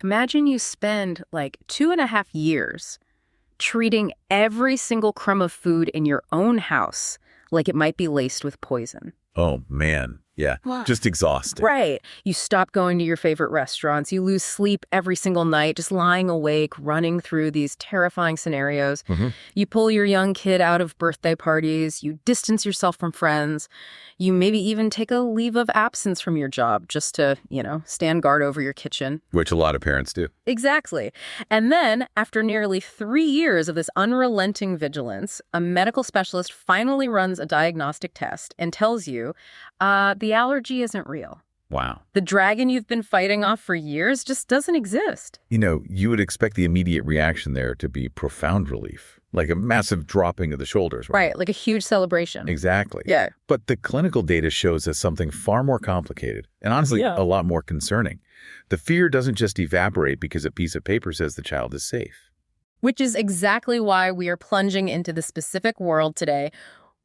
imagine you spend like 2.5 years treating every single crumb of food in your own house like it might be laced with poison. Oh, man. Yeah, Wow. Just exhausting. Right. You stop going to your favorite restaurants. You lose sleep every single night, just lying awake, running through these terrifying scenarios. You pull your young kid out of birthday parties. You distance yourself from friends. You maybe even take a leave of absence from your job just to, stand guard over your kitchen. Which a lot of parents do. Exactly. And then, after nearly 3 years of this unrelenting vigilance, a medical specialist finally runs a diagnostic test and tells you the allergy isn't real. Wow. The dragon you've been fighting off for years just doesn't exist. You would expect the immediate reaction there to be profound relief, like a massive dropping of the shoulders. Right, like a huge celebration. Exactly. Yeah. But the clinical data shows us something far more complicated and honestly a lot more concerning. The fear doesn't just evaporate because a piece of paper says the child is safe. Which is exactly why we are plunging into the specific world today.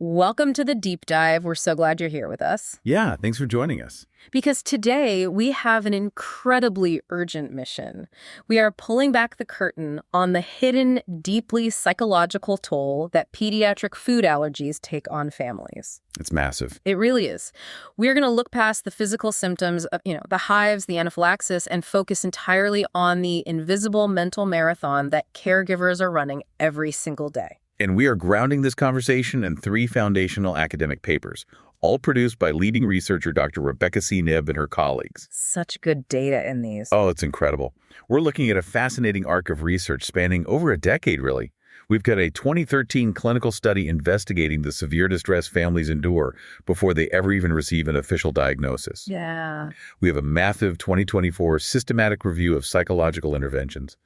Welcome to the deep dive. We're so glad you're here with us. Yeah, thanks for joining us. Because today we have an incredibly urgent mission. We are pulling back the curtain on the hidden, deeply psychological toll that pediatric food allergies take on families. It's massive. It really is. We're going to look past the physical symptoms of, the hives, the anaphylaxis, and focus entirely on the invisible mental marathon that caregivers are running every single day. And we are grounding this conversation in 3 foundational academic papers, all produced by leading researcher Dr. Rebecca C. Knibb and her colleagues. Such good data in these. Oh, it's incredible. We're looking at a fascinating arc of research spanning over a decade, really. We've got a 2013 clinical study investigating the severe distress families endure before they ever even receive an official diagnosis. Yeah. We have a massive 2024 systematic review of psychological interventions.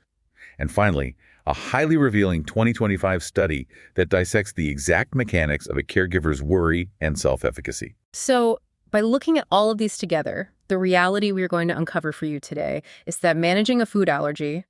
And finally, a highly revealing 2025 study that dissects the exact mechanics of a caregiver's worry and self-efficacy. So by looking at all of these together, the reality we are going to uncover for you today is that managing a food allergy,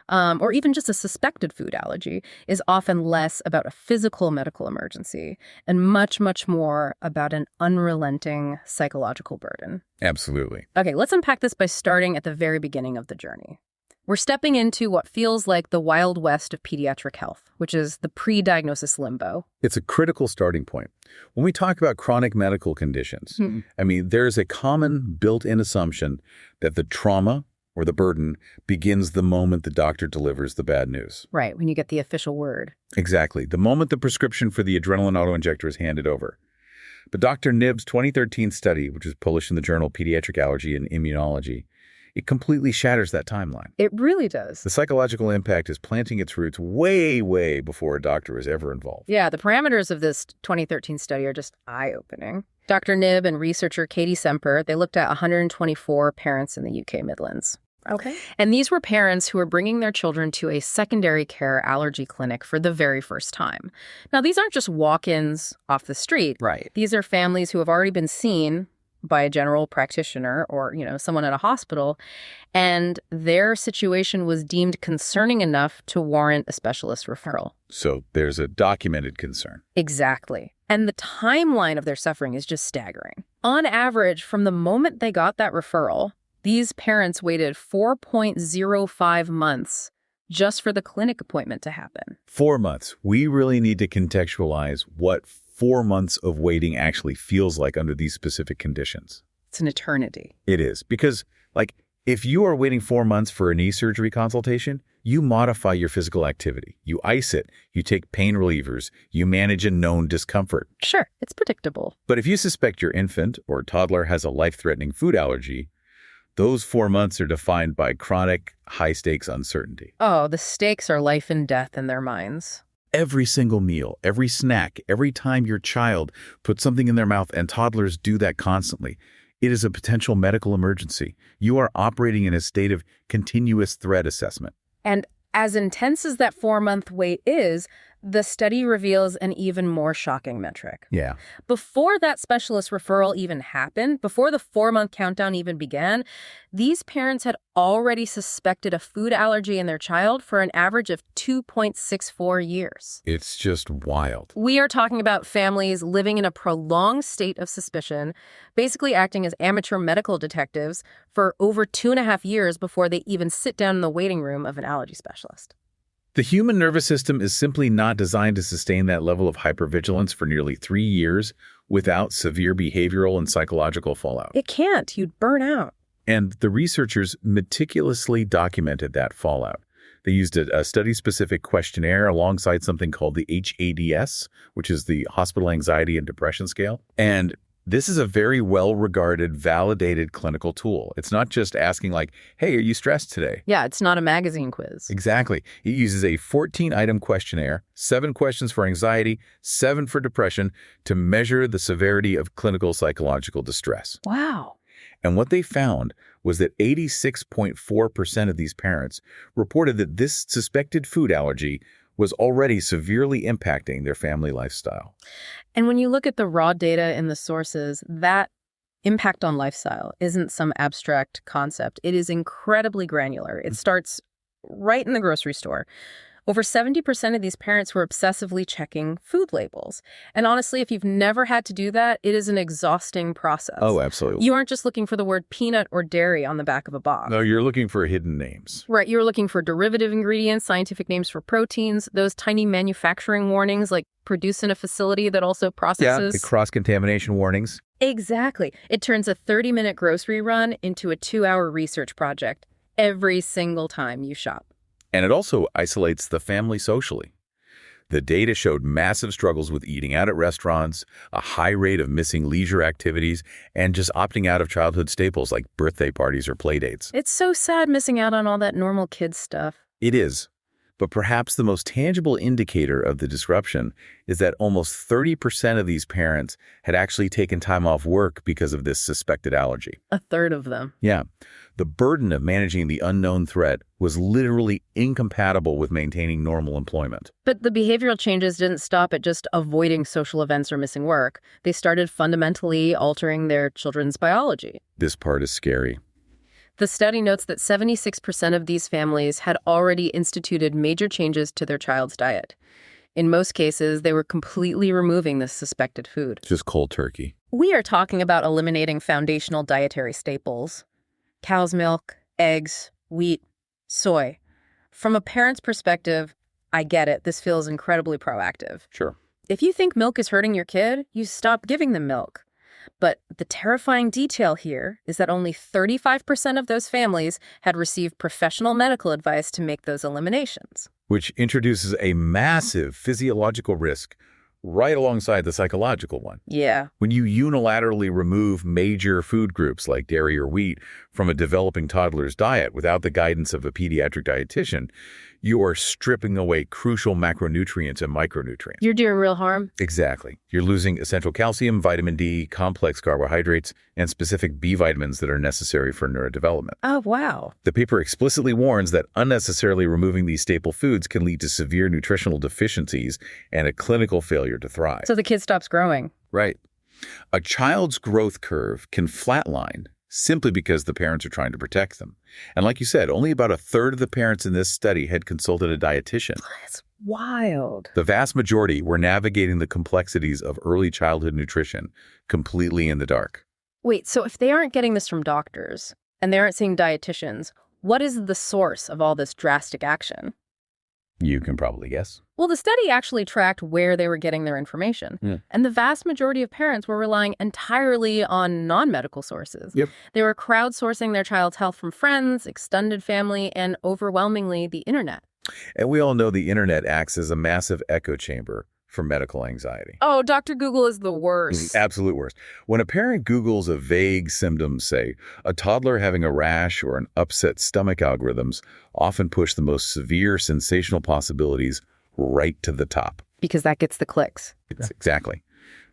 or even just a suspected food allergy, is often less about a physical medical emergency and much, much more about an unrelenting psychological burden. Absolutely. Okay, let's unpack this by starting at the very beginning of the journey. We're stepping into what feels like the Wild West of pediatric health, which is the pre-diagnosis limbo. It's a critical starting point. When we talk about chronic medical conditions, there's a common built-in assumption that the trauma or the burden begins the moment the doctor delivers the bad news. Right, when you get the official word. Exactly, the moment the prescription for the adrenaline auto-injector is handed over. But Dr. Knibb's 2013 study, which was published in the journal Paediatric Allergy and Immunology, it completely shatters that timeline. It really does. The psychological impact is planting its roots way, way before a doctor is ever involved. Yeah, the parameters of this 2013 study are just eye-opening. Dr. Knibb and researcher Katie Semper, they looked at 124 parents in the UK Midlands. Okay. And these were parents who were bringing their children to a secondary care allergy clinic for the very first time. Now, these aren't just walk-ins off the street. Right. These are families who have already been seen by a general practitioner or, someone at a hospital, and their situation was deemed concerning enough to warrant a specialist referral. So there's a documented concern. Exactly. And the timeline of their suffering is just staggering. On average, from the moment they got that referral, these parents waited 4.05 months just for the clinic appointment to happen. 4 months. We really need to contextualize what 4 months of waiting actually feels like under these specific conditions. It's an eternity. It is. Because, if you are waiting 4 months for a knee surgery consultation, you modify your physical activity. You ice it. You take pain relievers. You manage a known discomfort. Sure, it's predictable. But if you suspect your infant or toddler has a life-threatening food allergy, those 4 months are defined by chronic, high-stakes uncertainty. Oh, the stakes are life and death in their minds. Every single meal, every snack, every time your child puts something in their mouth, and toddlers do that constantly, it is a potential medical emergency. You are operating in a state of continuous threat assessment. And as intense as that 4-month wait is, The study reveals an even more shocking metric. Yeah. Before that specialist referral even happened, before the 4-month countdown even began, these parents had already suspected a food allergy in their child for an average of 2.64 years. It's just wild. We are talking about families living in a prolonged state of suspicion, basically acting as amateur medical detectives for over 2.5 years before they even sit down in the waiting room of an allergy specialist. The human nervous system is simply not designed to sustain that level of hypervigilance for nearly 3 years without severe behavioral and psychological fallout. It can't. You'd burn out. And the researchers meticulously documented that fallout. They used a study-specific questionnaire alongside something called the HADS, which is the Hospital Anxiety and Depression Scale. And this is a very well-regarded, validated clinical tool. It's not just asking like, hey, are you stressed today? Yeah, it's not a magazine quiz. Exactly. It uses a 14-item questionnaire, 7 questions for anxiety, 7 for depression, to measure the severity of clinical psychological distress. Wow. And what they found was that 86.4% of these parents reported that this suspected food allergy was already severely impacting their family lifestyle. And when you look at the raw data in the sources, that impact on lifestyle isn't some abstract concept. It is incredibly granular. It starts right in the grocery store. Over 70% of these parents were obsessively checking food labels. And honestly, if you've never had to do that, it is an exhausting process. Oh, absolutely. You aren't just looking for the word peanut or dairy on the back of a box. No, you're looking for hidden names. Right. You're looking for derivative ingredients, scientific names for proteins, those tiny manufacturing warnings like produce in a facility that also processes. Yeah, the cross-contamination warnings. Exactly. It turns a 30-minute grocery run into a 2-hour research project every single time you shop. And it also isolates the family socially. The data showed massive struggles with eating out at restaurants, a high rate of missing leisure activities, and just opting out of childhood staples like birthday parties or playdates. It's so sad missing out on all that normal kids stuff. It is. But perhaps the most tangible indicator of the disruption is that almost 30% of these parents had actually taken time off work because of this suspected allergy. A third of them. Yeah. The burden of managing the unknown threat was literally incompatible with maintaining normal employment. But the behavioral changes didn't stop at just avoiding social events or missing work. They started fundamentally altering their children's biology. This part is scary. The study notes that 76% of these families had already instituted major changes to their child's diet. In most cases, they were completely removing this suspected food. Just cold turkey. We are talking about eliminating foundational dietary staples. Cow's milk, eggs, wheat, soy. From a parent's perspective, I get it. This feels incredibly proactive. Sure. If you think milk is hurting your kid, you stop giving them milk. But the terrifying detail here is that only 35% of those families had received professional medical advice to make those eliminations. Which introduces a massive physiological risk right alongside the psychological one. Yeah. When you unilaterally remove major food groups like dairy or wheat from a developing toddler's diet without the guidance of a pediatric dietitian, you are stripping away crucial macronutrients and micronutrients. You're doing real harm. Exactly. You're losing essential calcium, vitamin D, complex carbohydrates, and specific B vitamins that are necessary for neurodevelopment. Oh, wow. The paper explicitly warns that unnecessarily removing these staple foods can lead to severe nutritional deficiencies and a clinical failure to thrive. So the kid stops growing. Right. A child's growth curve can flatline simply because the parents are trying to protect them. And like you said, only about a third of the parents in this study had consulted a dietitian. That's wild. The vast majority were navigating the complexities of early childhood nutrition completely in the dark. Wait, so if they aren't getting this from doctors and they aren't seeing dietitians, what is the source of all this drastic action? You can probably guess. Well, the study actually tracked where they were getting their information. And the vast majority of parents were relying entirely on non-medical sources. Yep. They were crowdsourcing their child's health from friends, extended family, and overwhelmingly the internet. And we all know the internet acts as a massive echo chamber for medical anxiety. Oh, Dr. Google is the worst. Absolute worst. When a parent Googles a vague symptom, say, a toddler having a rash or an upset stomach, algorithms often push the most severe sensational possibilities right to the top. Because that gets the clicks. Exactly.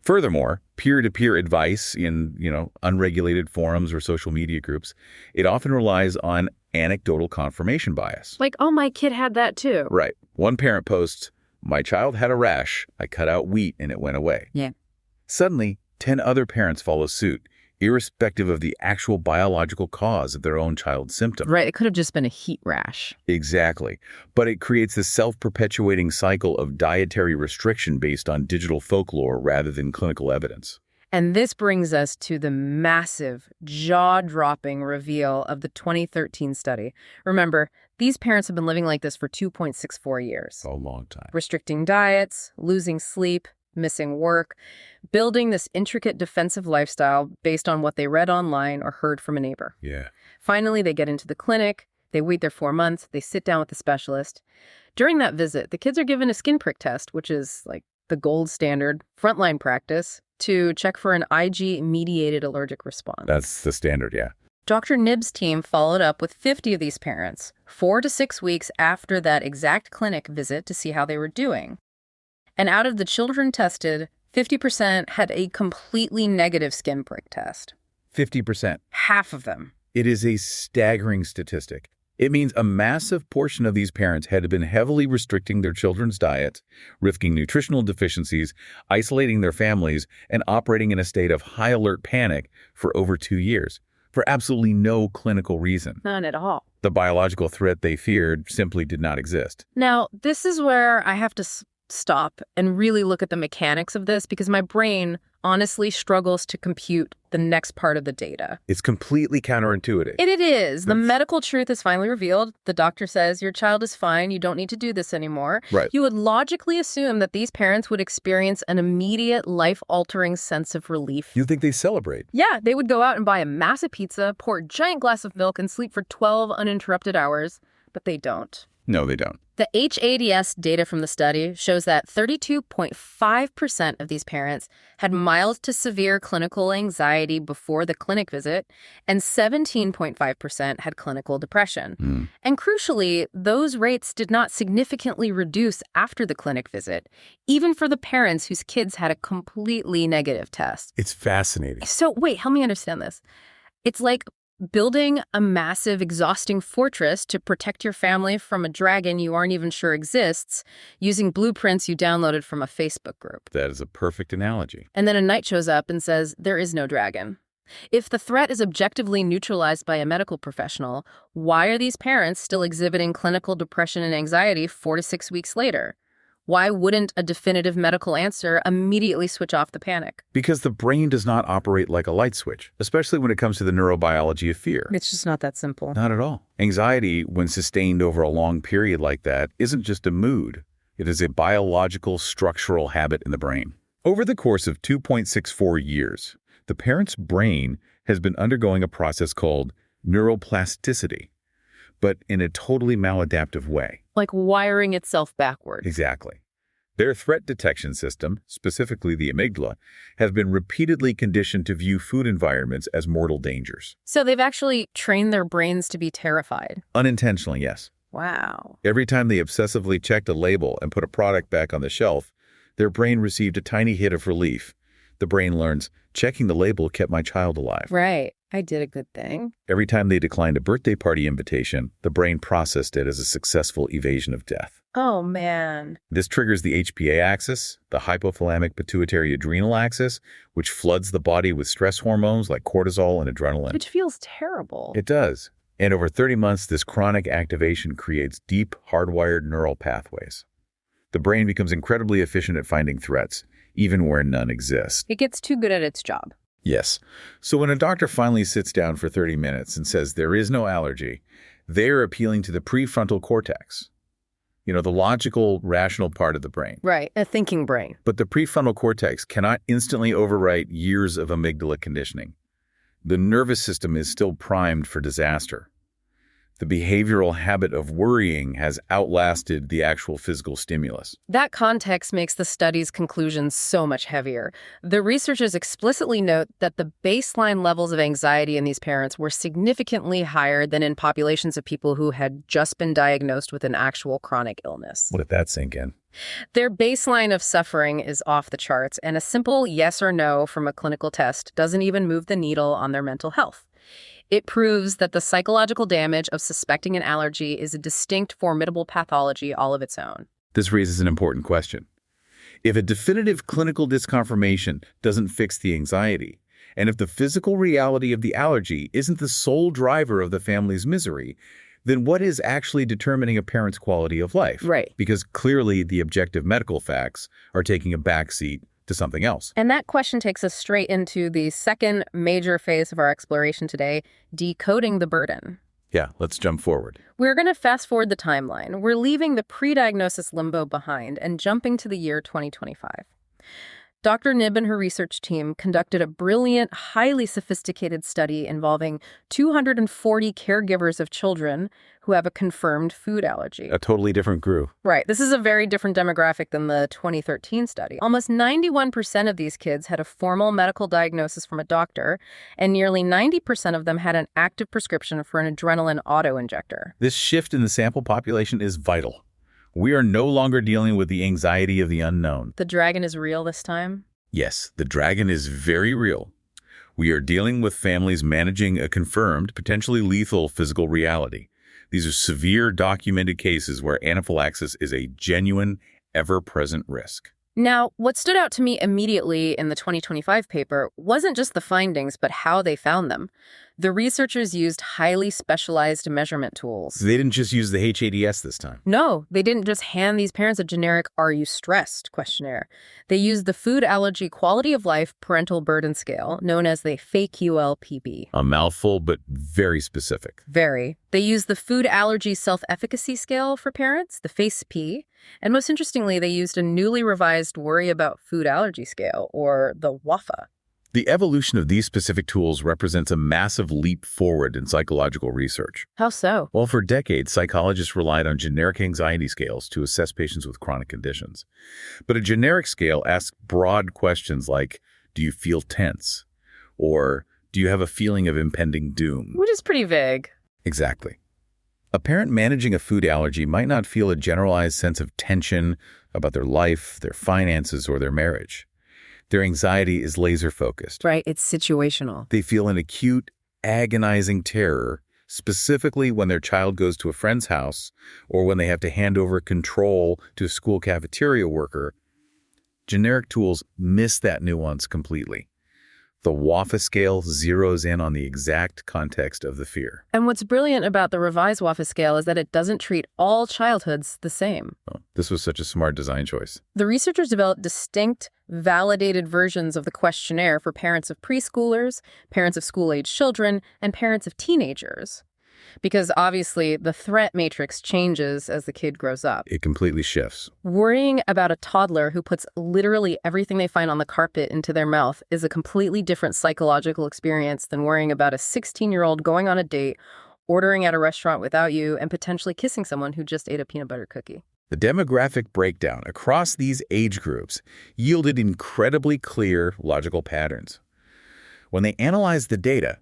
Furthermore, peer-to-peer advice in, unregulated forums or social media groups, it often relies on anecdotal confirmation bias. Like, oh, my kid had that too. Right. One parent posts, My child had a rash. I cut out wheat and it went away. Yeah. Suddenly, 10 other parents follow suit, irrespective of the actual biological cause of their own child's symptom. Right. It could have just been a heat rash. Exactly. But it creates a self-perpetuating cycle of dietary restriction based on digital folklore rather than clinical evidence. And this brings us to the massive, jaw-dropping reveal of the 2013 study. Remember, these parents have been living like this for 2.64 years. A long time. Restricting diets, losing sleep, missing work, building this intricate defensive lifestyle based on what they read online or heard from a neighbor. Yeah. Finally, they get into the clinic, they wait their 4 months, they sit down with the specialist. During that visit, the kids are given a skin prick test, which is like the gold standard frontline practice, to check for an IG-mediated allergic response. That's the standard, yeah. Dr. Nibb's team followed up with 50 of these parents, 4 to 6 weeks after that exact clinic visit to see how they were doing. And out of the children tested, 50% had a completely negative skin prick test. 50%. Half of them. It is a staggering statistic. It means a massive portion of these parents had been heavily restricting their children's diets, risking nutritional deficiencies, isolating their families, and operating in a state of high alert panic for over 2 years, for absolutely no clinical reason. None at all. The biological threat they feared simply did not exist. Now, this is where I have to stop and really look at the mechanics of this, because my brain honestly struggles to compute the next part of the data. It's completely counterintuitive. It is. The medical truth is finally revealed. The doctor says, your child is fine. You don't need to do this anymore. Right. You would logically assume that these parents would experience an immediate life-altering sense of relief. You think they celebrate? Yeah, they would go out and buy a massive pizza, pour a giant glass of milk, and sleep for 12 uninterrupted hours. But they don't. No, they don't. The HADS data from the study shows that 32.5% of these parents had mild to severe clinical anxiety before the clinic visit, and 17.5% had clinical depression. And crucially, those rates did not significantly reduce after the clinic visit, even for the parents whose kids had a completely negative test. It's fascinating. So wait, help me understand this. It's like building a massive, exhausting fortress to protect your family from a dragon you aren't even sure exists, using blueprints you downloaded from a Facebook group. That is a perfect analogy. And then a knight shows up and says, there is no dragon. If the threat is objectively neutralized by a medical professional, why are these parents still exhibiting clinical depression and anxiety 4 to 6 weeks later? Why wouldn't a definitive medical answer immediately switch off the panic? Because the brain does not operate like a light switch, especially when it comes to the neurobiology of fear. It's just not that simple. Not at all. Anxiety, when sustained over a long period like that, isn't just a mood. It is a biological, structural habit in the brain. Over the course of 2.64 years, the parent's brain has been undergoing a process called neuroplasticity, but in a totally maladaptive way. Like wiring itself backward. Exactly. Their threat detection system, specifically the amygdala, has been repeatedly conditioned to view food environments as mortal dangers. So they've actually trained their brains to be terrified. Unintentionally, yes. Wow. Every time they obsessively checked a label and put a product back on the shelf, their brain received a tiny hit of relief. The brain learns, checking the label kept my child alive. Right. I did a good thing. Every time they declined a birthday party invitation, the brain processed it as a successful evasion of death. Oh, man. This triggers the HPA axis, the hypothalamic pituitary adrenal axis, which floods the body with stress hormones like cortisol and adrenaline. Which feels terrible. It does. And over 30 months, this chronic activation creates deep, hardwired neural pathways. The brain becomes incredibly efficient at finding threats, even where none exist. It gets too good at its job. Yes. So when a doctor finally sits down for 30 minutes and says there is no allergy, they're appealing to the prefrontal cortex. You know, the logical, rational part of the brain. Right, a thinking brain. But the prefrontal cortex cannot instantly overwrite years of amygdala conditioning. The nervous system is still primed for disaster. The behavioral habit of worrying has outlasted the actual physical stimulus. That context makes the study's conclusions so much heavier. The researchers explicitly note that the baseline levels of anxiety in these parents were significantly higher than in populations of people who had just been diagnosed with an actual chronic illness. Let that sink in. Their baseline of suffering is off the charts, and a simple yes or no from a clinical test doesn't even move the needle on their mental health. It proves that the psychological damage of suspecting an allergy is a distinct, formidable pathology all of its own. This raises an important question. If a definitive clinical disconfirmation doesn't fix the anxiety, and if the physical reality of the allergy isn't the sole driver of the family's misery, then what is actually determining a parent's quality of life? Right. Because clearly the objective medical facts are taking a backseat to something else. And that question takes us straight into the second major phase of our exploration today, decoding the burden. Yeah, let's jump forward. We're going to fast forward the timeline. We're leaving the pre-diagnosis limbo behind and jumping to the year 2025. Dr. Nib and her research team conducted a brilliant, highly sophisticated study involving 240 caregivers of children who have a confirmed food allergy. A totally different group. Right. This is a very different demographic than the 2013 study. Almost 91% of these kids had a formal medical diagnosis from a doctor, and nearly 90% of them had an active prescription for an adrenaline auto-injector. This shift in the sample population is vital. We are no longer dealing with the anxiety of the unknown. The dragon is real this time? Yes, the dragon is very real. We are dealing with families managing a confirmed, potentially lethal physical reality. These are severe documented cases where anaphylaxis is a genuine, ever-present risk. Now, what stood out to me immediately in the 2025 paper wasn't just the findings, but how they found them. The researchers used highly specialized measurement tools. They didn't just use the HADS this time. No, they didn't just hand these parents a generic "Are you stressed?" questionnaire. They used the Food Allergy Quality of Life Parental Burden Scale, known as the FAQLPB. A mouthful, but very specific. Very. They used the Food Allergy Self-Efficacy Scale for parents, the FACE-P, and most interestingly, they used a newly revised Worry About Food Allergy Scale, or the WAFA. The evolution of these specific tools represents a massive leap forward in psychological research. How so? Well, for decades, psychologists relied on generic anxiety scales to assess patients with chronic conditions. But a generic scale asks broad questions like, do you feel tense? Or do you have a feeling of impending doom? Which is pretty vague. Exactly. A parent managing a food allergy might not feel a generalized sense of tension about their life, their finances, or their marriage. Their anxiety is laser-focused. Right, it's situational. They feel an acute, agonizing terror, specifically when their child goes to a friend's house or when they have to hand over control to a school cafeteria worker. Generic tools miss that nuance completely. The WAFA scale zeroes in on the exact context of the fear. And what's brilliant about the revised WAFA scale is that it doesn't treat all childhoods the same. Oh, this was such a smart design choice. The researchers developed distinct, validated versions of the questionnaire for parents of preschoolers, parents of school-age children, and parents of teenagers. Because obviously, the threat matrix changes as the kid grows up. It completely shifts. Worrying about a toddler who puts literally everything they find on the carpet into their mouth is a completely different psychological experience than worrying about a 16-year-old going on a date, ordering at a restaurant without you, and potentially kissing someone who just ate a peanut butter cookie. The demographic breakdown across these age groups yielded incredibly clear logical patterns. When they analyzed the data,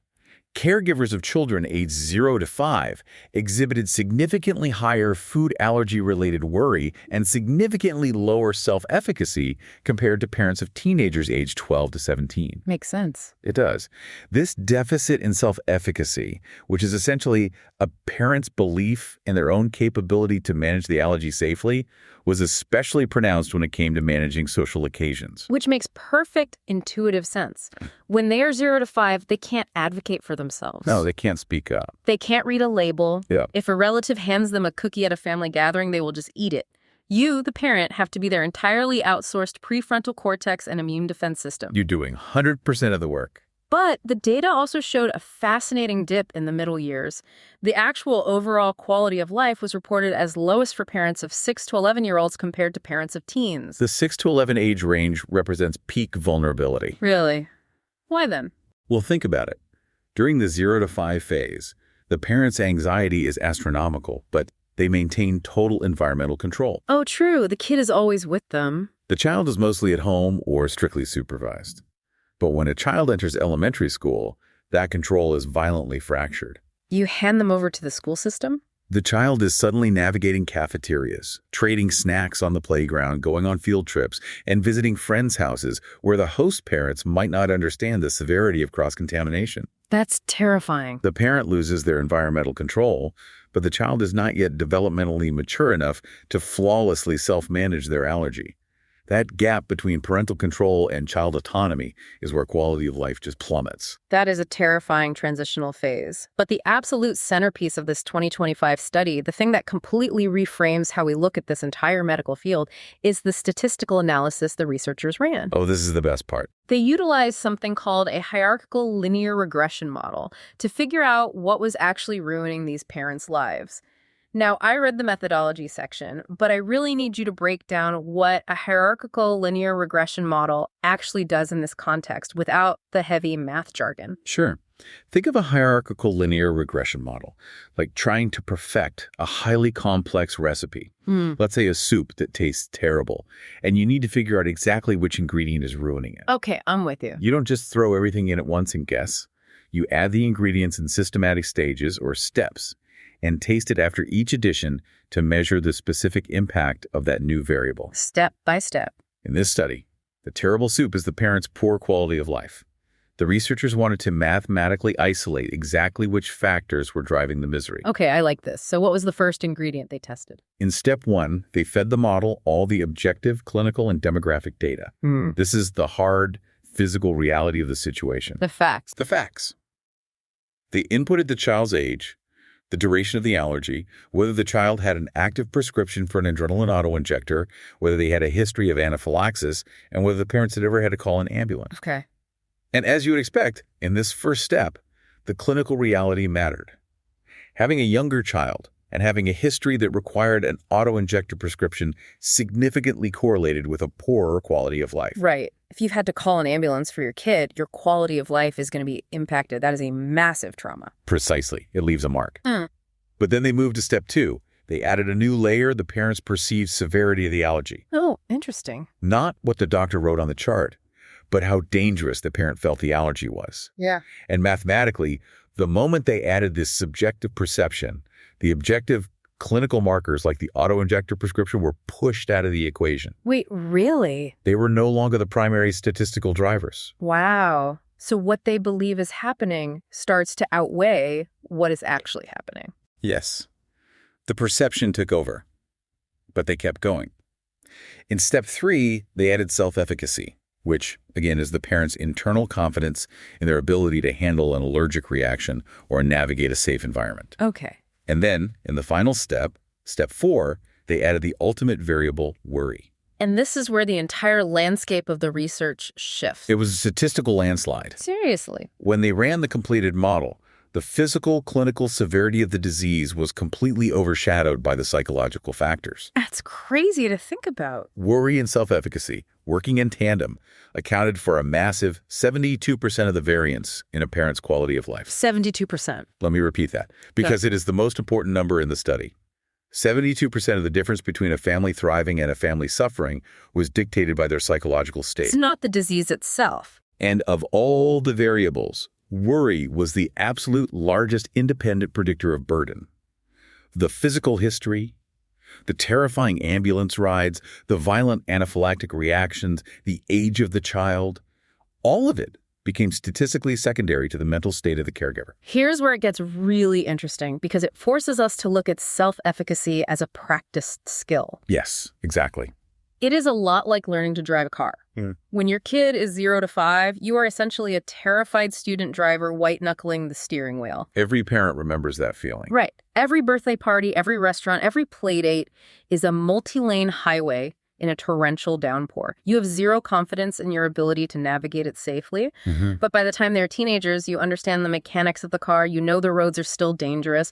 caregivers of children aged 0 to 5 exhibited significantly higher food allergy-related worry and significantly lower self-efficacy compared to parents of teenagers aged 12 to 17. Makes sense. It does. This deficit in self-efficacy, which is essentially a parent's belief in their own capability to manage the allergy safely, was especially pronounced when it came to managing social occasions. Which makes perfect intuitive sense. When they are 0 to 5, they can't advocate for themselves. No, they can't speak up. They can't read a label. Yeah. If a relative hands them a cookie at a family gathering, they will just eat it. You, the parent, have to be their entirely outsourced prefrontal cortex and immune defense system. You're doing 100% of the work. But the data also showed a fascinating dip in the middle years. The actual overall quality of life was reported as lowest for parents of 6 to 11-year-olds compared to parents of teens. The 6 to 11 age range represents peak vulnerability. Really? Why then? Well, think about it. During the 0 to 5 phase, the parent's anxiety is astronomical, but they maintain total environmental control. Oh, true. The kid is always with them. The child is mostly at home or strictly supervised. But when a child enters elementary school, that control is violently fractured. You hand them over to the school system? The child is suddenly navigating cafeterias, trading snacks on the playground, going on field trips, and visiting friends' houses where the host parents might not understand the severity of cross-contamination. That's terrifying. The parent loses their environmental control, but the child is not yet developmentally mature enough to flawlessly self-manage their allergy. That gap between parental control and child autonomy is where quality of life just plummets. That is a terrifying transitional phase. But the absolute centerpiece of this 2025 study, the thing that completely reframes how we look at this entire medical field, is the statistical analysis the researchers ran. Oh, this is the best part. They utilized something called a hierarchical linear regression model to figure out what was actually ruining these parents' lives. Now, I read the methodology section, but I really need you to break down what a hierarchical linear regression model actually does in this context without the heavy math jargon. Sure. Think of a hierarchical linear regression model, like trying to perfect a highly complex recipe. Let's say a soup that tastes terrible, and you need to figure out exactly which ingredient is ruining it. Okay, I'm with you. You don't just throw everything in at once and guess. You add the ingredients in systematic stages or steps, and taste it after each addition to measure the specific impact of that new variable. Step by step. In this study, the terrible soup is the parent's poor quality of life. The researchers wanted to mathematically isolate exactly which factors were driving the misery. Okay, I like this. So what was the first ingredient they tested? In step 1, they fed the model all the objective, clinical, and demographic data. This is the hard, physical reality of the situation. The facts. The facts. They inputted the child's age, the duration of the allergy, whether the child had an active prescription for an adrenaline auto-injector, whether they had a history of anaphylaxis, and whether the parents had ever had to call an ambulance. Okay. And as you would expect, in this first step, the clinical reality mattered. Having a younger child and having a history that required an auto-injector prescription significantly correlated with a poorer quality of life. Right. If you've had to call an ambulance for your kid, your quality of life is going to be impacted. That is a massive trauma. Precisely. It leaves a mark. But then they moved to step 2. They added a new layer, the parent's perceived severity of the allergy. Oh, interesting. Not what the doctor wrote on the chart, but how dangerous the parent felt the allergy was. Yeah. And mathematically, the moment they added this subjective perception, the objective clinical markers like the auto-injector prescription were pushed out of the equation. Wait, really? They were no longer the primary statistical drivers. Wow. So what they believe is happening starts to outweigh what is actually happening. Yes. The perception took over, but they kept going. In step 3, they added self-efficacy, which, again, is the parent's internal confidence in their ability to handle an allergic reaction or navigate a safe environment. Okay. And then, in the final step, step 4, they added the ultimate variable, worry. And this is where the entire landscape of the research shifts. It was a statistical landslide. Seriously. When they ran the completed model, the physical, clinical severity of the disease was completely overshadowed by the psychological factors. That's crazy to think about. Worry and self-efficacy, working in tandem, accounted for a massive 72% of the variance in a parent's quality of life. 72%. Let me repeat that, because it is the most important number in the study. 72% of the difference between a family thriving and a family suffering was dictated by their psychological state. It's not the disease itself. And of all the variables, worry was the absolute largest independent predictor of burden. The physical history, the terrifying ambulance rides, the violent anaphylactic reactions, the age of the child, all of it became statistically secondary to the mental state of the caregiver. Here's where it gets really interesting, because it forces us to look at self-efficacy as a practiced skill. Yes, exactly. It is a lot like learning to drive a car. When your kid is 0 to 5, you are essentially a terrified student driver white-knuckling the steering wheel. Every parent remembers that feeling. Right. Every birthday party, every restaurant, every play date is a multi-lane highway in a torrential downpour. You have zero confidence in your ability to navigate it safely. But by the time they're teenagers, you understand the mechanics of the car. You know the roads are still dangerous.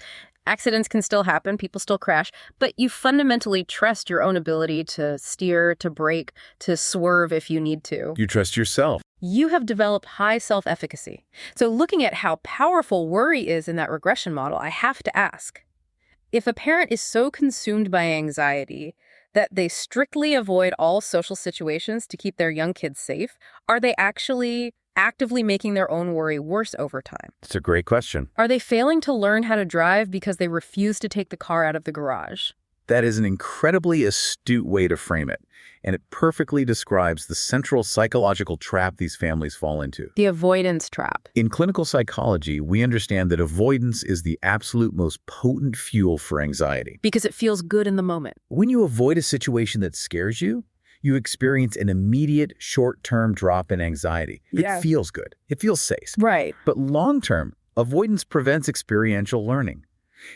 Accidents can still happen. People still crash. But you fundamentally trust your own ability to steer, to brake, to swerve if you need to. You trust yourself. You have developed high self-efficacy. So looking at how powerful worry is in that regression model, I have to ask, if a parent is so consumed by anxiety that they strictly avoid all social situations to keep their young kids safe, are they actually actively making their own worry worse over time? It's a great question. Are they failing to learn how to drive because they refuse to take the car out of the garage? That is an incredibly astute way to frame it, and it perfectly describes the central psychological trap these families fall into. The avoidance trap. In clinical psychology, we understand that avoidance is the absolute most potent fuel for anxiety. Because it feels good in the moment. When you avoid a situation that scares you, you experience an immediate short-term drop in anxiety. Yeah. It feels good. It feels safe. Right. But long-term, avoidance prevents experiential learning.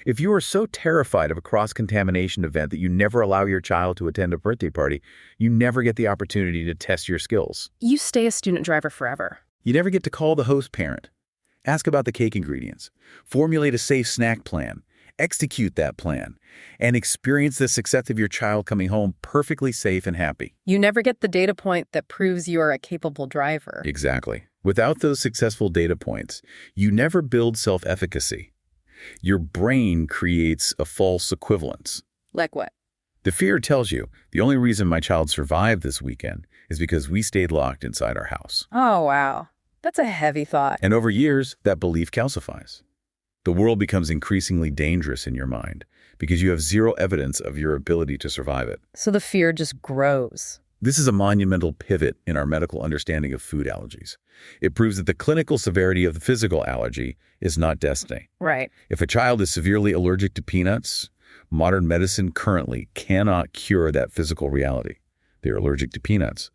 If you are so terrified of a cross-contamination event that you never allow your child to attend a birthday party, you never get the opportunity to test your skills. You stay a student driver forever. You never get to call the host parent, ask about the cake ingredients, formulate a safe snack plan, execute that plan, and experience the success of your child coming home perfectly safe and happy. You never get the data point that proves you are a capable driver. Exactly. Without those successful data points, you never build self-efficacy. Your brain creates a false equivalence. Like what? The fear tells you, the only reason my child survived this weekend is because we stayed locked inside our house. Oh, wow. That's a heavy thought. And over years, that belief calcifies. The world becomes increasingly dangerous in your mind because you have zero evidence of your ability to survive it. So the fear just grows. This is a monumental pivot in our medical understanding of food allergies. It proves that the clinical severity of the physical allergy is not destiny. Right. If a child is severely allergic to peanuts, modern medicine currently cannot cure that physical reality. They're allergic to peanuts.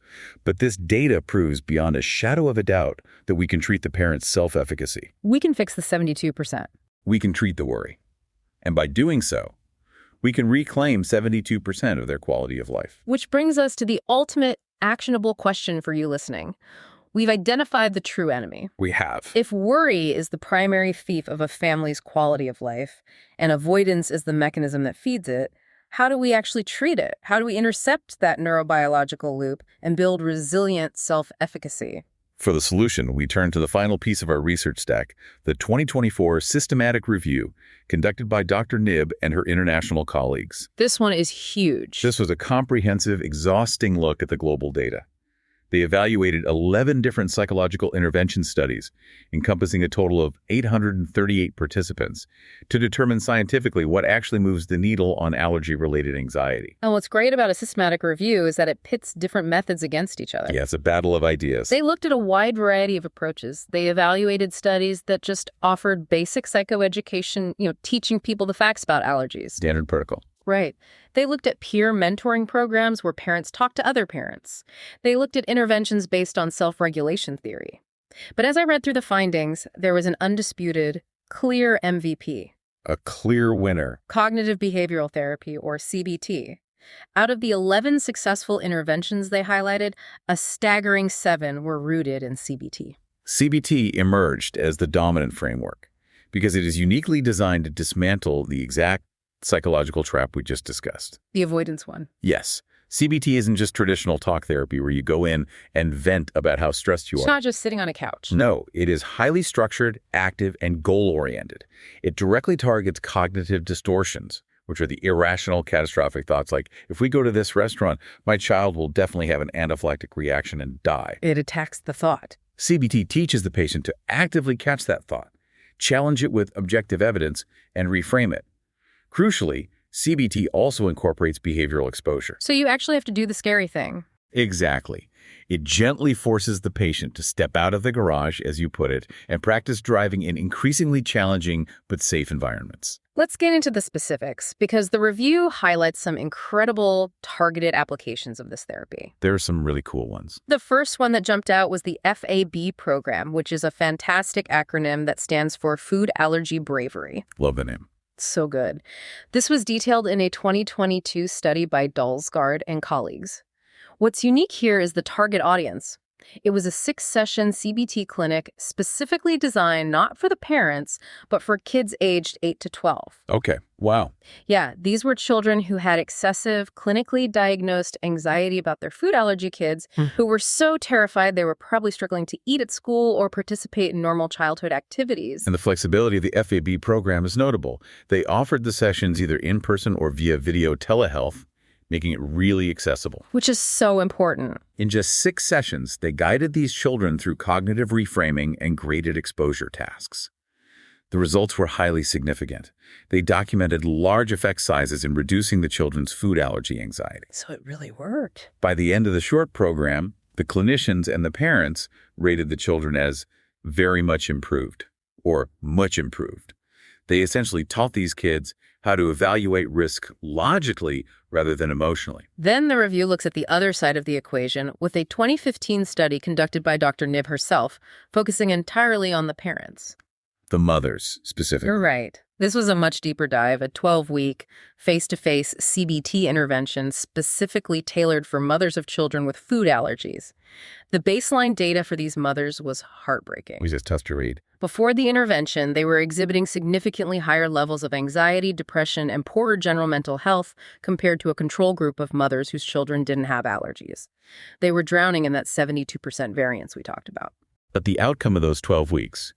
But this data proves beyond a shadow of a doubt that we can treat the parent's self-efficacy. We can fix the 72%. We can treat the worry. And by doing so, we can reclaim 72% of their quality of life. Which brings us to the ultimate actionable question for you listening. We've identified the true enemy. We have. If worry is the primary thief of a family's quality of life, and avoidance is the mechanism that feeds it, how do we actually treat it? How do we intercept that neurobiological loop and build resilient self-efficacy? For the solution, we turn to the final piece of our research stack, the 2024 systematic review conducted by Dr. Nib and her international colleagues. This one is huge. This was a comprehensive, exhausting look at the global data. They evaluated 11 different psychological intervention studies, encompassing a total of 838 participants, to determine scientifically what actually moves the needle on allergy-related anxiety. And what's great about a systematic review is that it pits different methods against each other. Yeah, it's a battle of ideas. They looked at a wide variety of approaches. They evaluated studies that just offered basic psychoeducation, teaching people the facts about allergies. Standard protocol. Right. They looked at peer mentoring programs where parents talk to other parents. They looked at interventions based on self-regulation theory. But as I read through the findings, there was an undisputed, clear MVP. A clear winner. Cognitive behavioral therapy, or CBT. Out of the 11 successful interventions they highlighted, a staggering 7 were rooted in CBT. CBT emerged as the dominant framework because it is uniquely designed to dismantle the exact psychological trap we just discussed. The avoidance one. Yes. CBT isn't just traditional talk therapy where you go in and vent about how stressed you are. It's not just sitting on a couch. No, it is highly structured, active, and goal-oriented. It directly targets cognitive distortions, which are the irrational, catastrophic thoughts like, if we go to this restaurant, my child will definitely have an anaphylactic reaction and die. It attacks the thought. CBT teaches the patient to actively catch that thought, challenge it with objective evidence, and reframe it. Crucially, CBT also incorporates behavioral exposure. So you actually have to do the scary thing. Exactly. It gently forces the patient to step out of the garage, as you put it, and practice driving in increasingly challenging but safe environments. Let's get into the specifics, because the review highlights some incredible targeted applications of this therapy. There are some really cool ones. The first one that jumped out was the FAB program, which is a fantastic acronym that stands for Food Allergy Bravery. Love the name. So good. This was detailed in a 2022 study by Dalsgaard and colleagues. What's unique here is the target audience. It was a 6-session CBT clinic specifically designed not for the parents, but for kids aged 8 to 12. Okay. Wow. Yeah, these were children who had excessive, clinically diagnosed anxiety about their food allergy kids who were so terrified they were probably struggling to eat at school or participate in normal childhood activities. And the flexibility of the FAB program is notable. They offered the sessions either in person or via video telehealth, making it really accessible. Which is so important. In just 6 sessions, they guided these children through cognitive reframing and graded exposure tasks. The results were highly significant. They documented large effect sizes in reducing the children's food allergy anxiety. So it really worked. By the end of the short program, the clinicians and the parents rated the children as very much improved or much improved. They essentially taught these kids how to evaluate risk logically rather than emotionally. Then the review looks at the other side of the equation with a 2015 study conducted by Dr. Nib herself, focusing entirely on the parents. The mothers, specifically. You're right. This was a much deeper dive, a 12-week, face-to-face CBT intervention specifically tailored for mothers of children with food allergies. The baseline data for these mothers was heartbreaking. We just tough to read. Before the intervention, they were exhibiting significantly higher levels of anxiety, depression, and poorer general mental health compared to a control group of mothers whose children didn't have allergies. They were drowning in that 72% variance we talked about. But the outcome of those 12 weeks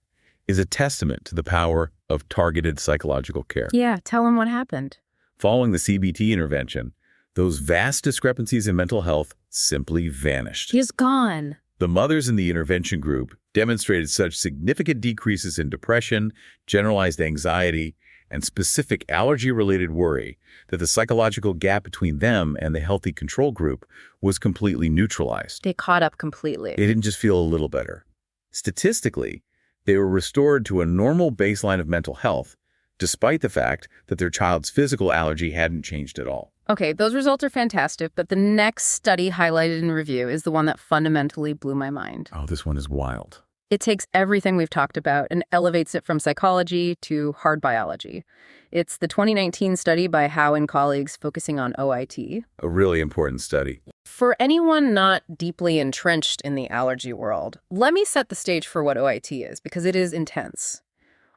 is a testament to the power of targeted psychological care. Yeah, tell them what happened. Following the CBT intervention, those vast discrepancies in mental health simply vanished. He's gone. The mothers in the intervention group demonstrated such significant decreases in depression, generalized anxiety, and specific allergy-related worry that the psychological gap between them and the healthy control group was completely neutralized. They caught up completely. They didn't just feel a little better. Statistically, they were restored to a normal baseline of mental health, despite the fact that their child's physical allergy hadn't changed at all. Okay, those results are fantastic, but the next study highlighted in review is the one that fundamentally blew my mind. Oh, this one is wild. It takes everything we've talked about and elevates it from psychology to hard biology. It's the 2019 study by Howe and colleagues focusing on OIT. A really important study. For anyone not deeply entrenched in the allergy world, let me set the stage for what OIT is, because it is intense.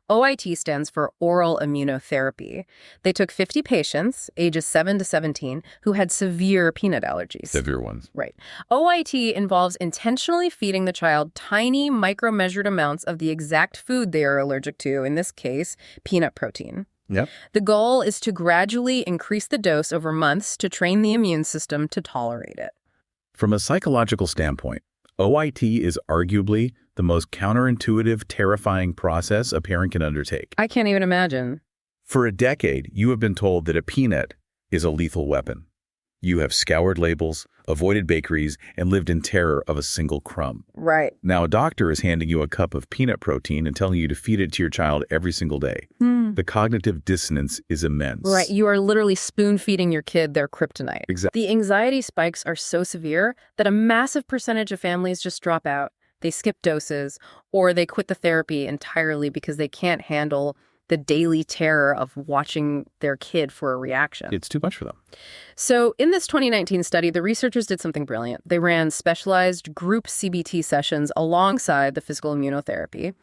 OIT stands for oral immunotherapy. They took 50 patients, ages 7 to 17, who had severe peanut allergies. Severe ones. Right. OIT involves intentionally feeding the child tiny, micro-measured amounts of the exact food they are allergic to, in this case, peanut protein. Yep. The goal is to gradually increase the dose over months to train the immune system to tolerate it. From a psychological standpoint, OIT is arguably the most counterintuitive, terrifying process a parent can undertake. I can't even imagine. For a decade, you have been told that a peanut is a lethal weapon. You have scoured labels, avoided bakeries, and lived in terror of a single crumb. Right. Now a doctor is handing you a cup of peanut protein and telling you to feed it to your child every single day. The cognitive dissonance is immense. Right. You are literally spoon-feeding your kid their kryptonite. Exactly. The anxiety spikes are so severe that a massive percentage of families just drop out. They skip doses, or they quit the therapy entirely because they can't handle the daily terror of watching their kid for a reaction. It's too much for them. So in this 2019 study, the researchers did something brilliant. They ran specialized group CBT sessions alongside the physical immunotherapy.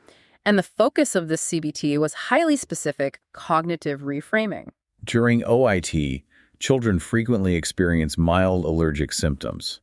And the focus of this CBT was highly specific cognitive reframing. During OIT, children frequently experience mild allergic symptoms.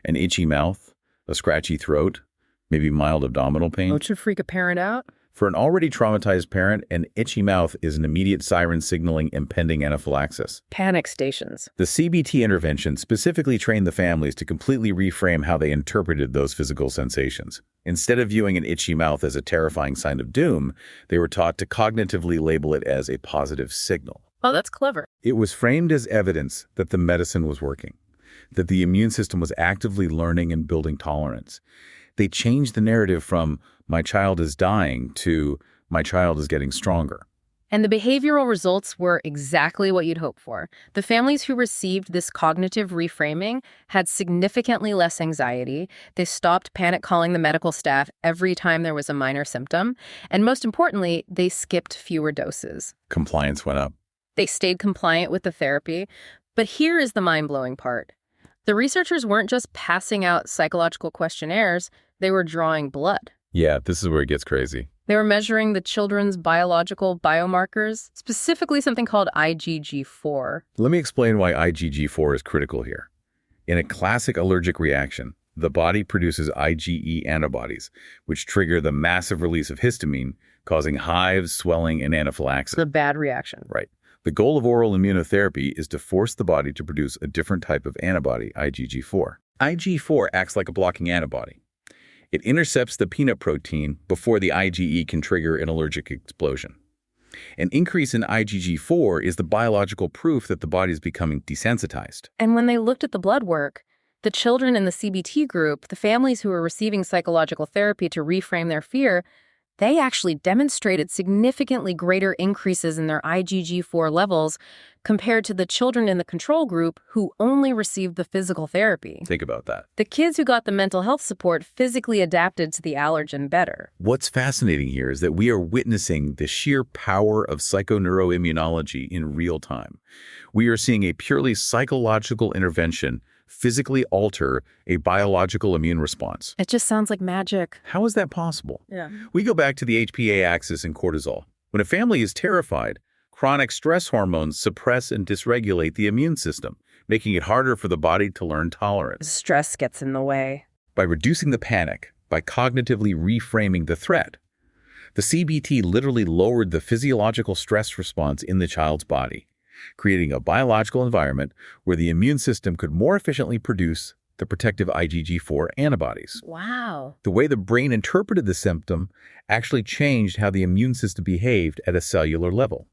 An itchy mouth, a scratchy throat, maybe mild abdominal pain. Which would freak a parent out? For an already traumatized parent, an itchy mouth is an immediate siren signaling impending anaphylaxis. Panic stations. The CBT intervention specifically trained the families to completely reframe how they interpreted those physical sensations. Instead of viewing an itchy mouth as a terrifying sign of doom, they were taught to cognitively label it as a positive signal. Oh, that's clever. It was framed as evidence that the medicine was working, that the immune system was actively learning and building tolerance. They changed the narrative from, my child is dying, to, my child is getting stronger. And the behavioral results were exactly what you'd hope for. The families who received this cognitive reframing had significantly less anxiety. They stopped panic calling the medical staff every time there was a minor symptom. And most importantly, they skipped fewer doses. Compliance went up. They stayed compliant with the therapy. But here is the mind-blowing part. The researchers weren't just passing out psychological questionnaires, they were drawing blood. Yeah, this is where it gets crazy. They were measuring the children's biological biomarkers, specifically something called IgG4. Let me explain why IgG4 is critical here. In a classic allergic reaction, the body produces IgE antibodies, which trigger the massive release of histamine, causing hives, swelling, and anaphylaxis. The bad reaction. Right. The goal of oral immunotherapy is to force the body to produce a different type of antibody, IgG4. IgG4 acts like a blocking antibody. It intercepts the peanut protein before the IgE can trigger an allergic explosion. An increase in IgG4 is the biological proof that the body is becoming desensitized. And when they looked at the blood work, the children in the CBT group, the families who were receiving psychological therapy to reframe their fear, they actually demonstrated significantly greater increases in their IgG4 levels compared to the children in the control group who only received the physical therapy. Think about that. The kids who got the mental health support physically adapted to the allergen better. What's fascinating here is that we are witnessing the sheer power of psychoneuroimmunology in real time. We are seeing a purely psychological intervention physically alter a biological immune response. It just sounds like magic. How is that possible? Yeah. We go back to the HPA axis and cortisol. When a family is terrified, chronic stress hormones suppress and dysregulate the immune system, making it harder for the body to learn tolerance. Stress gets in the way. By reducing the panic, by cognitively reframing the threat, the CBT literally lowered the physiological stress response in the child's body, creating a biological environment where the immune system could more efficiently produce the protective IgG4 antibodies. Wow. The way the brain interpreted the symptom actually changed how the immune system behaved at a cellular level.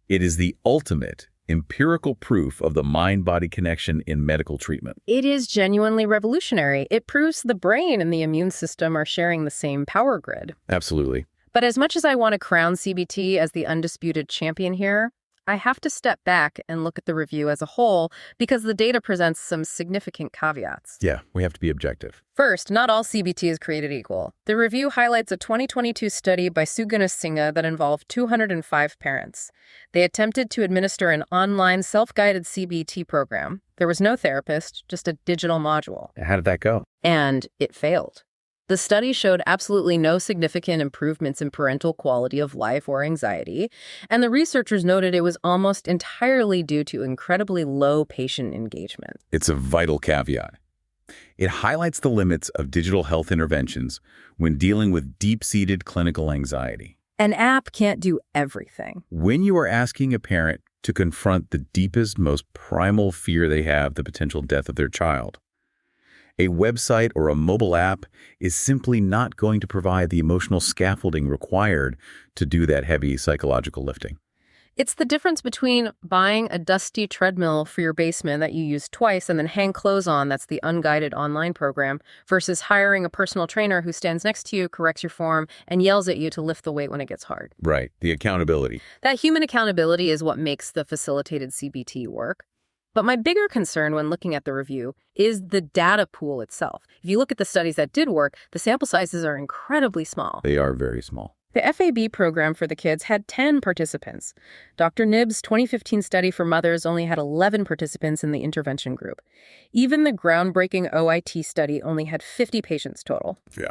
It is the ultimate empirical proof of the mind-body connection in medical treatment. It is genuinely revolutionary. It proves the brain and the immune system are sharing the same power grid. Absolutely. But as much as I want to crown CBT as the undisputed champion here, I have to step back and look at the review as a whole because the data presents some significant caveats. Yeah, we have to be objective. First, not all CBT is created equal. The review highlights a 2022 study by Sugunas Singha that involved 205 parents. They attempted to administer an online self-guided CBT program. There was no therapist, just a digital module. How did that go? And it failed. The study showed absolutely no significant improvements in parental quality of life or anxiety, and the researchers noted it was almost entirely due to incredibly low patient engagement. It's a vital caveat. It highlights the limits of digital health interventions when dealing with deep-seated clinical anxiety. An app can't do everything. When you are asking a parent to confront the deepest, most primal fear they have, the potential death of their child, a website or a mobile app is simply not going to provide the emotional scaffolding required to do that heavy psychological lifting. It's the difference between buying a dusty treadmill for your basement that you use twice and then hang clothes on, that's the unguided online program, versus hiring a personal trainer who stands next to you, corrects your form, and yells at you to lift the weight when it gets hard. Right, the accountability. That human accountability is what makes the facilitated CBT work. But my bigger concern when looking at the review is the data pool itself. If you look at the studies that did work, the sample sizes are incredibly small. They are very small. The FAB program for the kids had 10 participants. Dr. Nibb's 2015 study for mothers only had 11 participants in the intervention group. Even the groundbreaking OIT study only had 50 patients total. Yeah.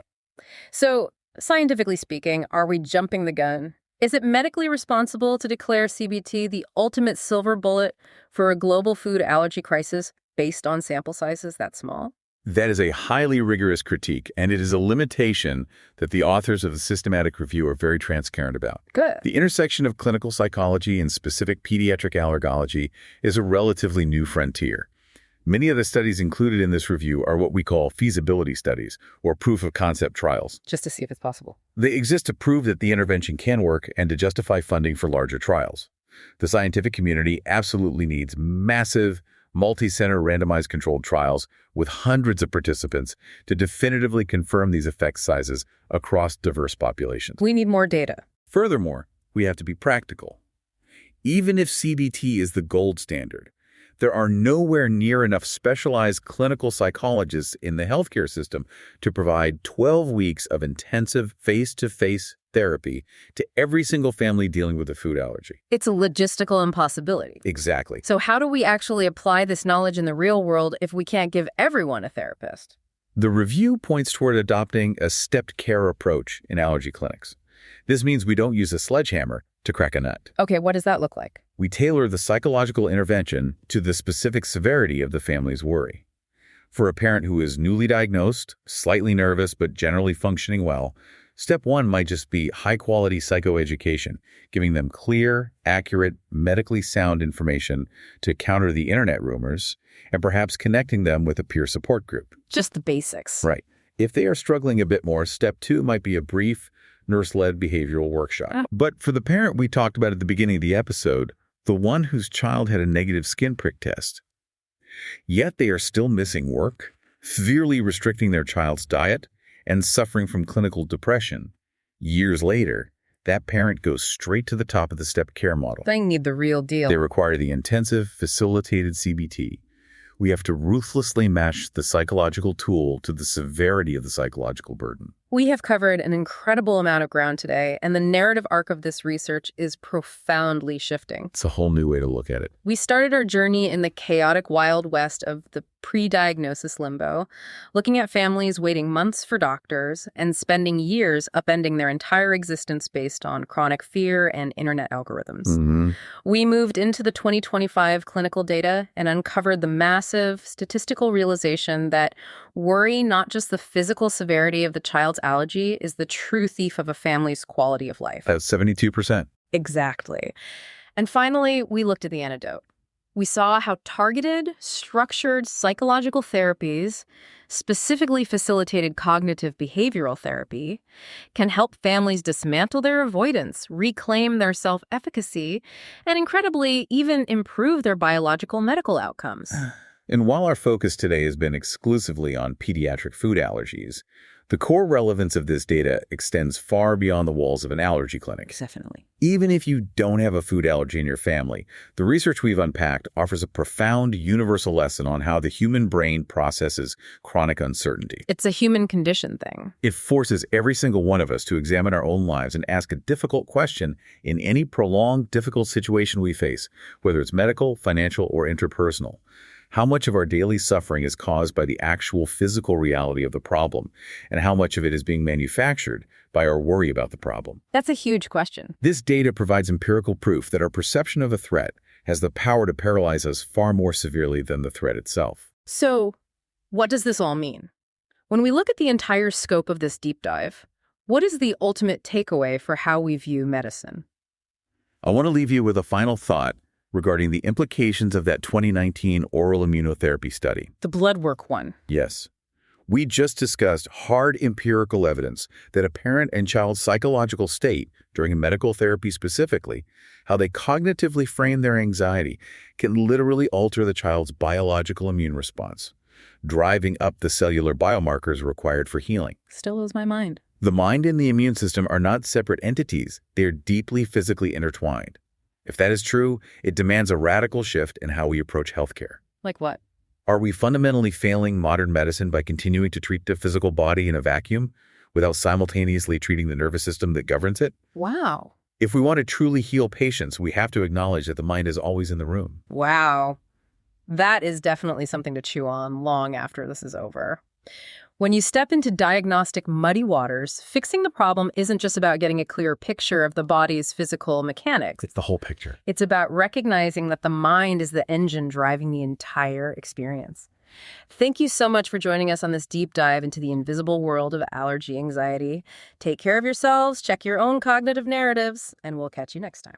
So, scientifically speaking, are we jumping the gun? Is it medically responsible to declare CBT the ultimate silver bullet for a global food allergy crisis based on sample sizes that small? That is a highly rigorous critique, and it is a limitation that the authors of the systematic review are very transparent about. Good. The intersection of clinical psychology and specific pediatric allergology is a relatively new frontier. Many of the studies included in this review are what we call feasibility studies, or proof-of-concept trials. Just to see if it's possible. They exist to prove that the intervention can work and to justify funding for larger trials. The scientific community absolutely needs massive, multi-center randomized controlled trials with hundreds of participants to definitively confirm these effect sizes across diverse populations. We need more data. Furthermore, we have to be practical. Even if CBT is the gold standard, there are nowhere near enough specialized clinical psychologists in the healthcare system to provide 12 weeks of intensive face-to-face therapy to every single family dealing with a food allergy. It's a logistical impossibility. Exactly. So how do we actually apply this knowledge in the real world if we can't give everyone a therapist? The review points toward adopting a stepped care approach in allergy clinics. This means we don't use a sledgehammer to crack a nut. Okay, what does that look like? We tailor the psychological intervention to the specific severity of the family's worry. For a parent who is newly diagnosed, slightly nervous, but generally functioning well, step one might just be high-quality psychoeducation, giving them clear, accurate, medically sound information to counter the internet rumors, and perhaps connecting them with a peer support group. Just the basics. Right. If they are struggling a bit more, step two might be a brief, nurse-led behavioral workshop. But for the parent we talked about at the beginning of the episode, the one whose child had a negative skin prick test, yet they are still missing work, severely restricting their child's diet, and suffering from clinical depression, years later, that parent goes straight to the top of the step care model. They need the real deal. They require the intensive, facilitated CBT. We have to ruthlessly match the psychological tool to the severity of the psychological burden. We have covered an incredible amount of ground today, and the narrative arc of this research is profoundly shifting. It's a whole new way to look at it. We started our journey in the chaotic Wild West of the pre-diagnosis limbo, looking at families waiting months for doctors and spending years upending their entire existence based on chronic fear and internet algorithms. We moved into the 2025 clinical data and uncovered the massive statistical realization that worry, not just the physical severity of the child's allergy, is the true thief of a family's quality of life. That's 72%. Exactly. And finally, we looked at the antidote. We saw how targeted, structured psychological therapies, specifically facilitated cognitive behavioral therapy, can help families dismantle their avoidance, reclaim their self-efficacy, and incredibly, even improve their biological medical outcomes. And while our focus today has been exclusively on pediatric food allergies, the core relevance of this data extends far beyond the walls of an allergy clinic. Definitely. Even if you don't have a food allergy in your family, the research we've unpacked offers a profound universal lesson on how the human brain processes chronic uncertainty. It's a human condition thing. It forces every single one of us to examine our own lives and ask a difficult question in any prolonged, difficult situation we face, whether it's medical, financial, or interpersonal. How much of our daily suffering is caused by the actual physical reality of the problem, and how much of it is being manufactured by our worry about the problem? That's a huge question. This data provides empirical proof that our perception of a threat has the power to paralyze us far more severely than the threat itself. So, what does this all mean? When we look at the entire scope of this deep dive, what is the ultimate takeaway for how we view medicine? I want to leave you with a final thought regarding the implications of that 2019 oral immunotherapy study. The blood work one. Yes. We just discussed hard empirical evidence that a parent and child's psychological state, during medical therapy specifically, how they cognitively frame their anxiety, can literally alter the child's biological immune response, driving up the cellular biomarkers required for healing. Still blows my mind. The mind and the immune system are not separate entities. They are deeply physically intertwined. If that is true, it demands a radical shift in how we approach healthcare. Like what? Are we fundamentally failing modern medicine by continuing to treat the physical body in a vacuum without simultaneously treating the nervous system that governs it? Wow. If we want to truly heal patients, we have to acknowledge that the mind is always in the room. Wow. That is definitely something to chew on long after this is over. When you step into diagnostic muddy waters, fixing the problem isn't just about getting a clear picture of the body's physical mechanics. It's the whole picture. It's about recognizing that the mind is the engine driving the entire experience. Thank you so much for joining us on this deep dive into the invisible world of allergy anxiety. Take care of yourselves, check your own cognitive narratives, and we'll catch you next time.